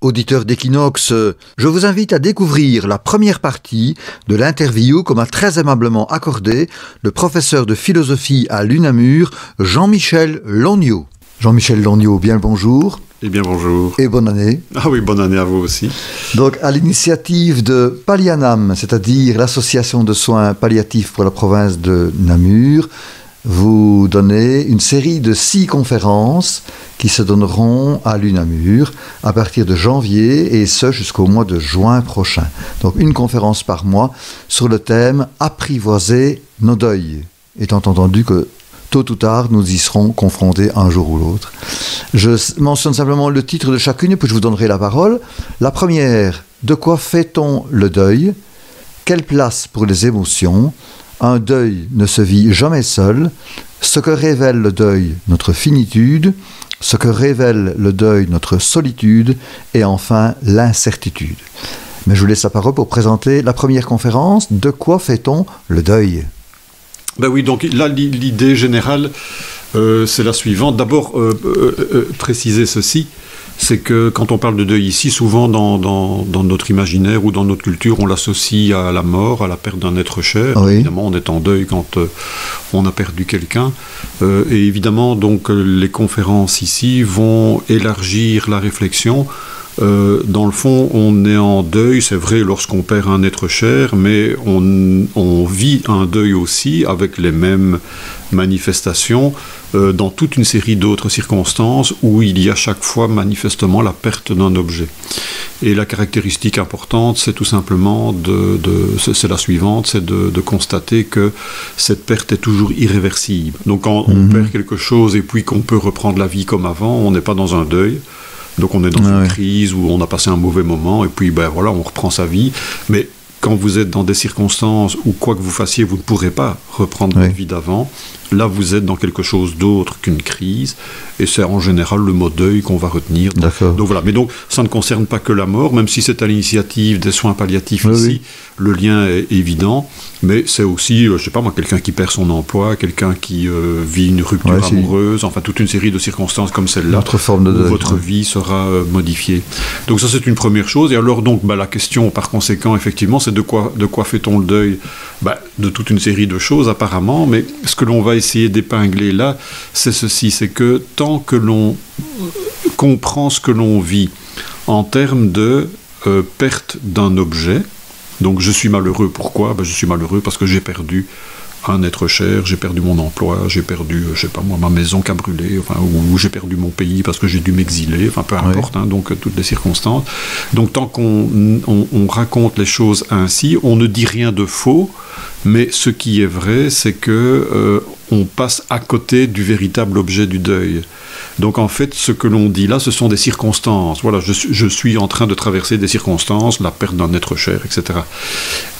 Auditeurs d'Equinox, je vous invite à découvrir la première partie de l'interview que m'a très aimablement accordé le professeur de philosophie à l'UNAMUR, Jean-Michel Longniot. Jean-Michel Longniot, bien le bonjour. Eh bien bonjour. Et bonne année. Ah oui, bonne année à vous aussi. Donc à l'initiative de Pallianam, c'est-à-dire l'association de soins palliatifs pour la province de Namur, vous donnez une série de 6 conférences qui se donneront à l'UNAMUR à partir de janvier et ce jusqu'au mois de juin prochain. Donc une conférence par mois sur le thème « Apprivoiser nos deuils », étant entendu que tôt ou tard nous y serons confrontés un jour ou l'autre. Je mentionne simplement le titre de chacune puis je vous donnerai la parole. La première, de quoi fait-on le deuil ? Quelle place pour les émotions ? Un deuil ne se vit jamais seul. Ce que révèle le deuil, notre finitude. Ce que révèle le deuil, notre solitude. Et enfin, l'incertitude. Mais je vous laisse la parole pour présenter la première conférence. De quoi fait-on le deuil ? Ben oui, donc là, l'idée générale, c'est la suivante. D'abord, préciser ceci. C'est que quand on parle de deuil ici, souvent dans notre imaginaire ou dans notre culture, on l'associe à la mort, à la perte d'un être cher. Oui. Évidemment, on est en deuil quand on a perdu quelqu'un. Et évidemment, donc, les conférences ici vont élargir la réflexion. Dans le fond, on est en deuil, c'est vrai, lorsqu'on perd un être cher, mais on vit un deuil aussi avec les mêmes manifestations dans toute une série d'autres circonstances où il y a chaque fois manifestement la perte d'un objet. Et la caractéristique importante, c'est tout simplement c'est la suivante, c'est de constater que cette perte est toujours irréversible. Donc quand on perd quelque chose et puis qu'on peut reprendre la vie comme avant, on n'est pas dans un deuil. Donc on est dans une crise où on a passé un mauvais moment et puis ben voilà, on reprend sa vie. Mais quand vous êtes dans des circonstances où quoi que vous fassiez, vous ne pourrez pas reprendre votre vie d'avant, là vous êtes dans quelque chose d'autre qu'une crise et c'est en général le mot deuil qu'on va retenir. D'accord. Donc voilà, mais donc ça ne concerne pas que la mort, même si c'est à l'initiative des soins palliatifs ici, le lien est évident, mais c'est aussi, je sais pas moi, quelqu'un qui perd son emploi, quelqu'un qui vit une rupture amoureuse, enfin toute une série de circonstances comme celle-là, notre forme de deuil, où votre vie sera modifiée. Donc ça c'est une première chose, et alors donc la question par conséquent effectivement c'est de quoi fait-on le deuil ? De toute une série de choses apparemment, mais ce que l'on va essayer d'épingler là, c'est ceci, c'est que tant que l'on comprend ce que l'on vit en termes de perte d'un objet, donc je suis malheureux, pourquoi ? Je suis malheureux parce que j'ai perdu un être cher, j'ai perdu mon emploi, j'ai perdu, je sais pas moi, ma maison qui a brûlé, enfin, ou j'ai perdu mon pays parce que j'ai dû m'exiler, enfin peu importe, donc toutes les circonstances. Donc tant qu'on raconte les choses ainsi, on ne dit rien de faux, mais ce qui est vrai, c'est que on passe à côté du véritable objet du deuil. Donc en fait, ce que l'on dit là, ce sont des circonstances. Voilà, je suis en train de traverser des circonstances, la perte d'un être cher, etc.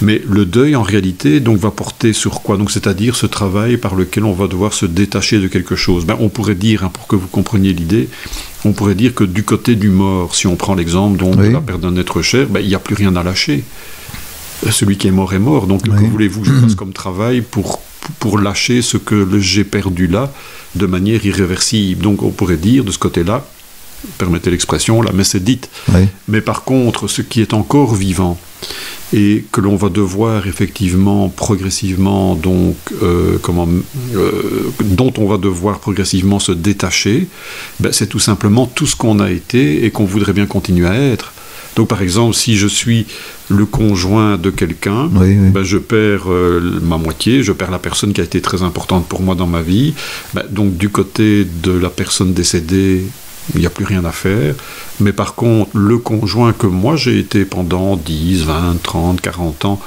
Mais le deuil, en réalité, donc, va porter sur quoi ? Donc, c'est-à-dire ce travail par lequel on va devoir se détacher de quelque chose. On pourrait dire, pour que vous compreniez l'idée, on pourrait dire que du côté du mort, si on prend l'exemple donc, de la perte d'un être cher, il n'y a plus rien à lâcher. Celui qui est mort est mort. Donc, que voulez-vous que je fasse comme travail pour lâcher ce que j'ai perdu là de manière irréversible. Donc on pourrait dire de ce côté-là, permettez l'expression, la messe est dite. Mais par contre, ce qui est encore vivant et que l'on va devoir effectivement progressivement donc dont on va devoir progressivement se détacher, c'est tout simplement tout ce qu'on a été et qu'on voudrait bien continuer à être. Donc par exemple, si je suis le conjoint de quelqu'un, je perds ma moitié, je perds la personne qui a été très importante pour moi dans ma vie. Donc du côté de la personne décédée, il n'y a plus rien à faire. Mais par contre, le conjoint que moi j'ai été pendant 10, 20, 30, 40 ans,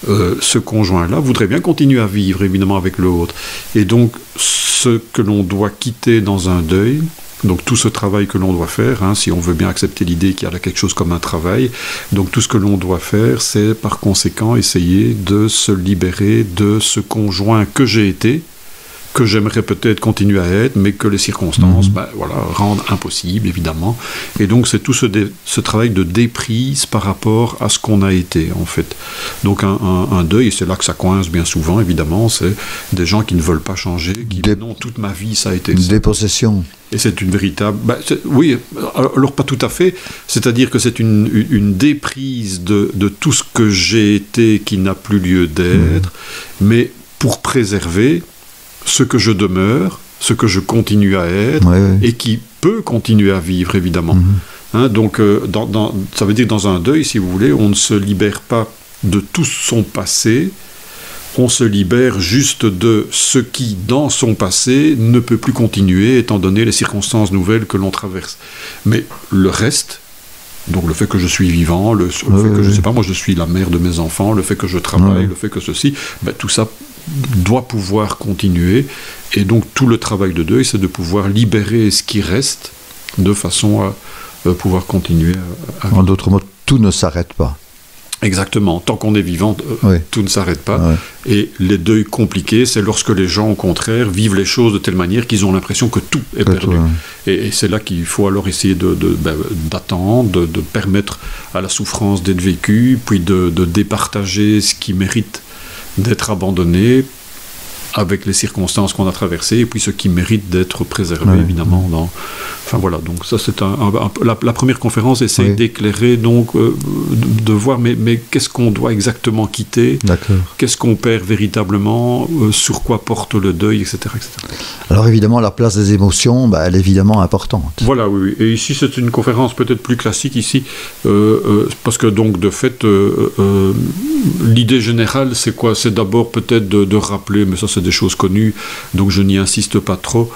ce conjoint-là voudrait bien continuer à vivre évidemment avec l'autre. Et donc ce que l'on doit quitter dans un deuil, donc tout ce travail que l'on doit faire, si on veut bien accepter l'idée qu'il y a là quelque chose comme un travail, donc tout ce que l'on doit faire, c'est par conséquent essayer de se libérer de ce conjoint que j'ai été que j'aimerais peut-être continuer à être, mais que les circonstances rendent impossible, évidemment. Et donc, c'est tout ce travail de déprise par rapport à ce qu'on a été, en fait. Donc, un deuil, et c'est là que ça coince bien souvent, évidemment, c'est des gens qui ne veulent pas changer, qui disent non, toute ma vie, ça a été ça. Dépossession. Et c'est une véritable... oui, alors pas tout à fait. C'est-à-dire que c'est une déprise de tout ce que j'ai été qui n'a plus lieu d'être, mais pour préserver ce que je demeure, ce que je continue à être, et qui peut continuer à vivre, évidemment. Donc, ça veut dire que dans un deuil, si vous voulez, on ne se libère pas de tout son passé, on se libère juste de ce qui, dans son passé, ne peut plus continuer, étant donné les circonstances nouvelles que l'on traverse. Mais le reste, donc le fait que je suis vivant, le fait que, je sais pas, moi je suis la mère de mes enfants, le fait que je travaille, le fait que ceci, tout ça doit pouvoir continuer. Et donc tout le travail de deuil, c'est de pouvoir libérer ce qui reste, de façon à pouvoir continuer à vivre. En d'autres mots, tout ne s'arrête pas. Exactement. Tant qu'on est vivant, tout ne s'arrête pas. Et les deuils compliqués, c'est lorsque les gens, au contraire, vivent les choses de telle manière qu'ils ont l'impression que tout est perdu. Et c'est là qu'il faut alors essayer d'attendre, de permettre à la souffrance d'être vécue, puis de départager ce qui mérite d'être abandonné avec les circonstances qu'on a traversées, et puis ce qui mérite d'être préservé, évidemment. Enfin voilà, donc ça c'est la première conférence essaie d'éclairer, donc de voir, mais qu'est-ce qu'on doit exactement quitter, qu'est-ce qu'on perd véritablement, sur quoi porte le deuil, etc. Alors évidemment, la place des émotions, elle est évidemment importante. Voilà, oui. Et ici c'est une conférence peut-être plus classique, ici, parce que donc de fait, l'idée générale c'est quoi? C'est d'abord peut-être de rappeler, mais ça c'est des choses connues, donc je n'y insiste pas trop,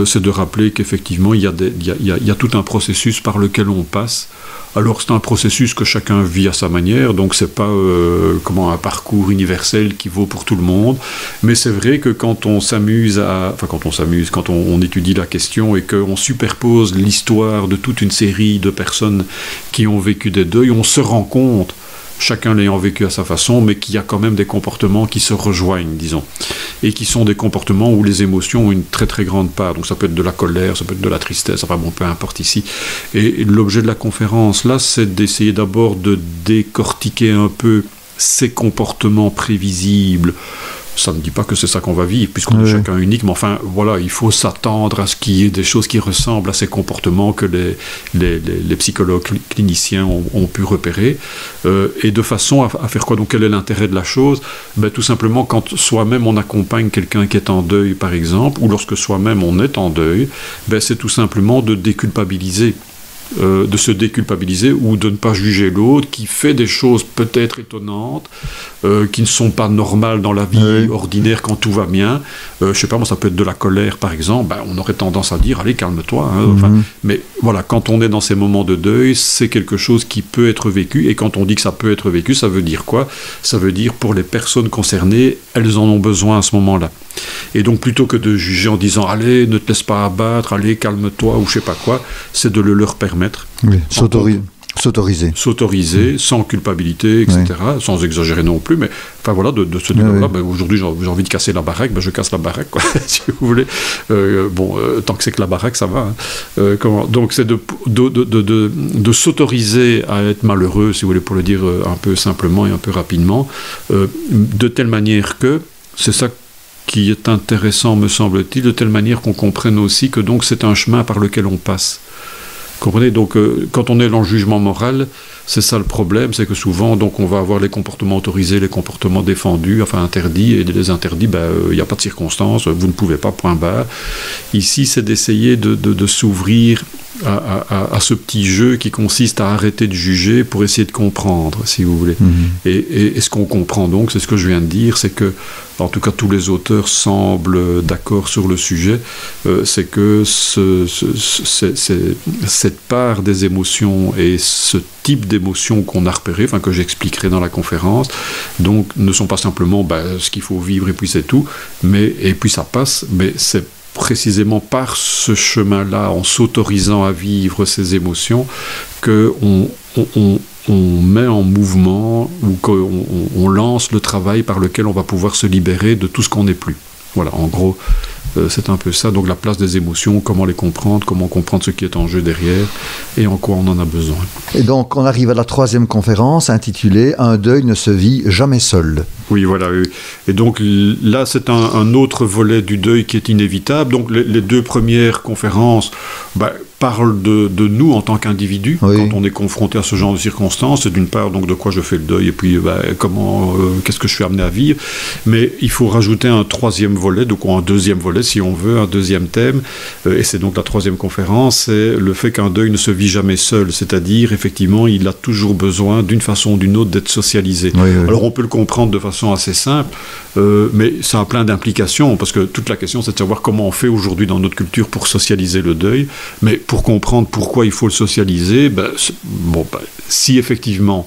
c'est de rappeler qu'effectivement il y a tout un processus par lequel on passe. Alors c'est un processus que chacun vit à sa manière, donc c'est pas un parcours universel qui vaut pour tout le monde, mais c'est vrai que quand on étudie la question et qu'on superpose l'histoire de toute une série de personnes qui ont vécu des deuils, on se rend compte, chacun l'ayant vécu à sa façon, mais qu'il y a quand même des comportements qui se rejoignent, disons, et qui sont des comportements où les émotions ont une très très grande part. Donc ça peut être de la colère, ça peut être de la tristesse, enfin bon, peu importe ici. Et l'objet de la conférence là, c'est d'essayer d'abord de décortiquer un peu ces comportements prévisibles. Ça ne dit pas que c'est ça qu'on va vivre, puisqu'on est chacun unique, mais enfin, voilà, il faut s'attendre à ce qu'il y ait des choses qui ressemblent à ces comportements que les psychologues cliniciens ont pu repérer, et de façon à faire quoi? Donc, quel est l'intérêt de la chose? Tout simplement, quand soi-même on accompagne quelqu'un qui est en deuil, par exemple, ou lorsque soi-même on est en deuil, c'est tout simplement de déculpabiliser. De se déculpabiliser ou de ne pas juger l'autre qui fait des choses peut-être étonnantes, qui ne sont pas normales dans la vie ordinaire quand tout va bien. Je sais pas, moi ça peut être de la colère par exemple, on aurait tendance à dire allez calme-toi, mais voilà, quand on est dans ces moments de deuil, c'est quelque chose qui peut être vécu, et quand on dit que ça peut être vécu, ça veut dire quoi? Ça veut dire pour les personnes concernées, elles en ont besoin à ce moment-là. Et donc plutôt que de juger en disant allez ne te laisse pas abattre, allez calme-toi ou je sais pas quoi, c'est de le leur permettre, s'autoriser sans culpabilité, etc., sans exagérer non plus, mais enfin voilà, de se dire aujourd'hui j'ai envie de casser la baraque, je casse la baraque quoi, si vous voulez, tant que c'est que la baraque ça va, donc c'est de s'autoriser à être malheureux, si vous voulez, pour le dire un peu simplement et un peu rapidement, de telle manière que c'est ça qui est intéressant, me semble-t-il, de telle manière qu'on comprenne aussi que donc c'est un chemin par lequel on passe. Comprenez? Donc, quand on est dans le jugement moral, c'est ça le problème, c'est que souvent, donc, on va avoir les comportements autorisés, les comportements défendus, enfin interdits, et les interdits, il n'y a pas de circonstances, vous ne pouvez pas, point barre. Ici, c'est d'essayer de s'ouvrir à ce petit jeu qui consiste à arrêter de juger pour essayer de comprendre, si vous voulez. Et ce qu'on comprend donc, c'est ce que je viens de dire, c'est que, en tout cas tous les auteurs semblent d'accord sur le sujet, c'est que cette part des émotions et ce type d'émotions qu'on a repéré, enfin que j'expliquerai dans la conférence, donc ne sont pas simplement ce qu'il faut vivre et puis c'est tout, et puis ça passe, mais c'est précisément par ce chemin-là, en s'autorisant à vivre ces émotions, qu'on met en mouvement ou qu'on lance le travail par lequel on va pouvoir se libérer de tout ce qu'on n'est plus. Voilà, en gros, C'est un peu ça, donc la place des émotions, comment les comprendre, comment comprendre ce qui est en jeu derrière et en quoi on en a besoin. Et donc on arrive à la 3e conférence intitulée « Un deuil ne se vit jamais seul ». Oui, voilà. Et donc là, c'est un autre volet du deuil qui est inévitable. Donc les 2 premières conférences parlent de nous en tant qu'individus, quand on est confronté à ce genre de circonstances. Et d'une part, donc, de quoi je fais le deuil, et puis qu'est-ce que je suis amené à vivre. Mais il faut rajouter un 3e volet, donc un 2e volet, si on veut, un 2e thème. Et c'est donc la 3e conférence, c'est le fait qu'un deuil ne se vit jamais seul. C'est-à-dire, effectivement, il a toujours besoin, d'une façon ou d'une autre, d'être socialisé. Alors, on peut le comprendre de façon assez simple, mais ça a plein d'implications, parce que toute la question, c'est de savoir comment on fait aujourd'hui dans notre culture pour socialiser le deuil. Mais pour comprendre pourquoi il faut le socialiser, si effectivement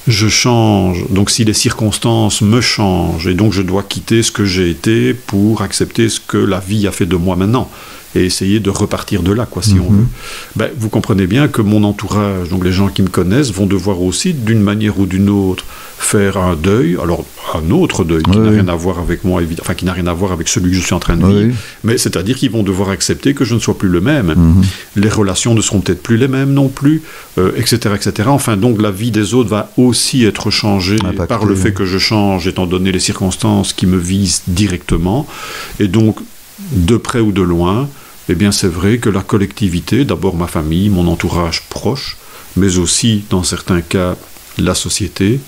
je change, donc si les circonstances me changent, et donc je dois quitter ce que j'ai été pour accepter ce que la vie a fait de moi maintenant, et essayer de repartir de là, si on veut. Vous comprenez bien que mon entourage, donc les gens qui me connaissent, vont devoir aussi, d'une manière ou d'une autre, faire un deuil, alors un autre deuil qui n'a rien à voir avec moi, qui n'a rien à voir avec celui que je suis en train de vivre, mais c'est-à-dire qu'ils vont devoir accepter que je ne sois plus le même. Les relations ne seront peut-être plus les mêmes non plus, etc., etc. Enfin, donc la vie des autres va aussi être changée par le fait que je change, étant donné les circonstances qui me visent directement, et donc, de près ou de loin, eh bien c'est vrai que la collectivité, d'abord ma famille, mon entourage proche, mais aussi, dans certains cas, la société,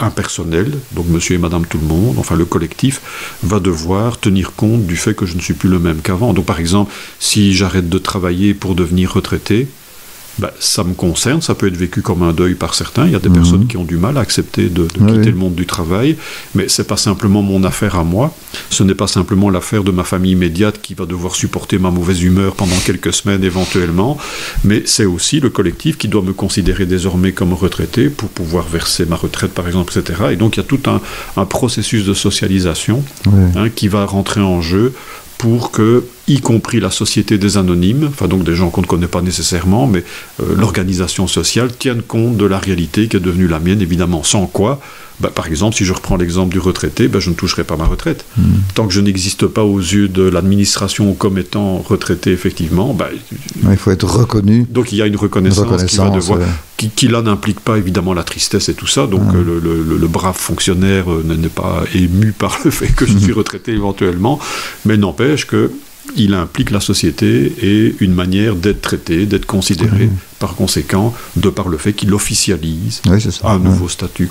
impersonnelle, donc monsieur et madame tout le monde, enfin le collectif, va devoir tenir compte du fait que je ne suis plus le même qu'avant. Donc par exemple, si j'arrête de travailler pour devenir retraité, ça me concerne, ça peut être vécu comme un deuil par certains. Il y a des personnes qui ont du mal à accepter de quitter le monde du travail, mais c'est pas simplement mon affaire à moi, ce n'est pas simplement l'affaire de ma famille immédiate qui va devoir supporter ma mauvaise humeur pendant quelques semaines éventuellement, mais c'est aussi le collectif qui doit me considérer désormais comme retraité pour pouvoir verser ma retraite par exemple, etc. Et donc il y a tout un processus de socialisation qui va rentrer en jeu pour que, y compris la société des anonymes, enfin donc des gens qu'on ne connaît pas nécessairement, mais l'organisation sociale tienne compte de la réalité qui est devenue la mienne, évidemment. Sans quoi, par exemple, si je reprends l'exemple du retraité, je ne toucherai pas ma retraite. Tant que je n'existe pas aux yeux de l'administration comme étant retraité, effectivement, il faut être reconnu. Donc il y a une reconnaissance qui va devoir... Qui là n'implique pas évidemment la tristesse et tout ça, donc le brave fonctionnaire n'est pas ému par le fait que je suis retraité éventuellement, mais n'empêche que il implique la société et une manière d'être traité, d'être considéré, par conséquent, de par le fait qu'il officialise un nouveau statut,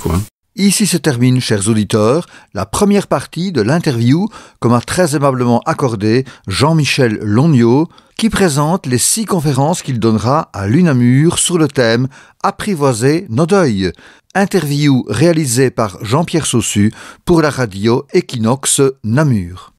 Ici se termine, chers auditeurs, la première partie de l'interview que m'a très aimablement accordé Jean-Michel Longnot, qui présente les 6 conférences qu'il donnera à l'UNAMUR sur le thème « Apprivoiser nos deuils ». Interview réalisée par Jean-Pierre Saussu pour la radio Equinox Namur.